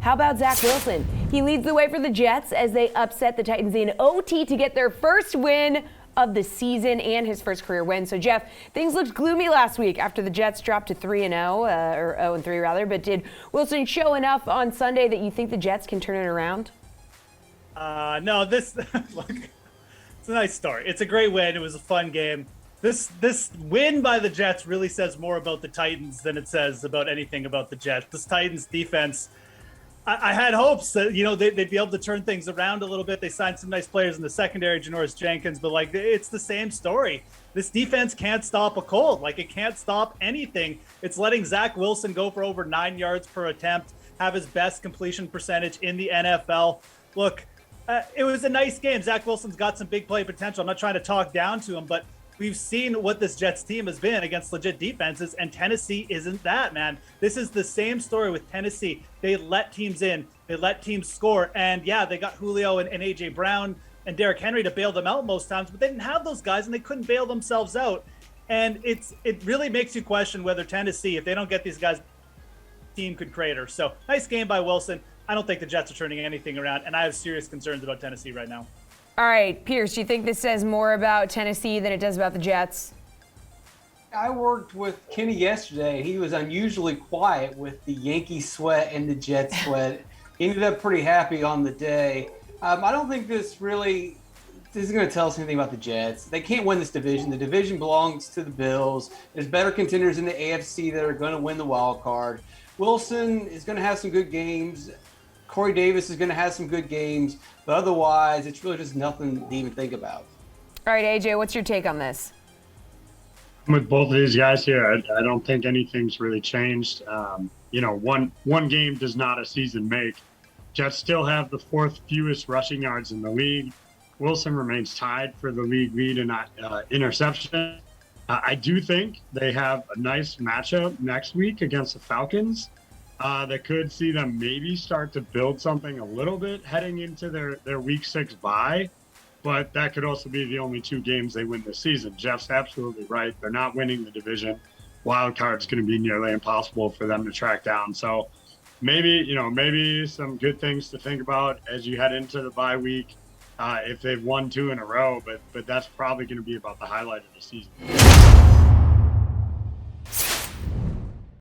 How about Zach Wilson? He leads the way for the Jets as they upset the Titans in OT to get their first win of the season and his first career win. So, Geoff, things looked gloomy last week after the Jets dropped to 3-0, or 0-3 rather. But did Wilson show enough on Sunday that you think the Jets can turn it around? No, this look, it's a nice story. It's a great win. It was a fun game. This win by the Jets really says more about the Titans than it says about anything about the Jets. This Titans defense, I had hopes that, they'd be able to turn things around a little bit. They signed some nice players in the secondary, Janoris Jenkins, but it's the same story. This defense can't stop a cold. It can't stop anything. It's letting Zach Wilson go for over 9 yards per attempt, have his best completion percentage in the NFL. Look, it was a nice game. Zach Wilson's got some big play potential. I'm not trying to talk down to him, but we've seen what this Jets team has been against legit defenses, and Tennessee isn't that, man. This is the same story with Tennessee. They let teams in. They let teams score. And, yeah, they got Julio and A.J. Brown and Derrick Henry to bail them out most times, but they didn't have those guys, and they couldn't bail themselves out. And it really makes you question whether Tennessee, if they don't get these guys, team could crater. So, nice game by Wilson. I don't think the Jets are turning anything around, and I have serious concerns about Tennessee right now. All right, Pearce, do you think this says more about Tennessee than it does about the Jets? I worked with Kenny yesterday. He was unusually quiet with the Yankee sweat and the Jet sweat. He ended up pretty happy on the day. I don't think this is going to tell us anything about the Jets. They can't win this division. The division belongs to the Bills. There's better contenders in the AFC that are going to win the wild card. Wilson is going to have some good games. Corey Davis is going to have some good games, but otherwise, it's really just nothing to even think about. All right, AJ, what's your take on this? I'm with both of these guys here. I don't think anything's really changed. One game does not a season make. Jets still have the fourth fewest rushing yards in the league. Wilson remains tied for the league lead in interception. I do think they have a nice matchup next week against the Falcons. That could see them maybe start to build something a little bit heading into their week 6 bye, but that could also be the only 2 games they win this season. Jeff's absolutely right. They're not winning the division. Wild card's going to be nearly impossible for them to track down. So maybe some good things to think about as you head into the bye week if they've won 2 in a row, but that's probably going to be about the highlight of the season.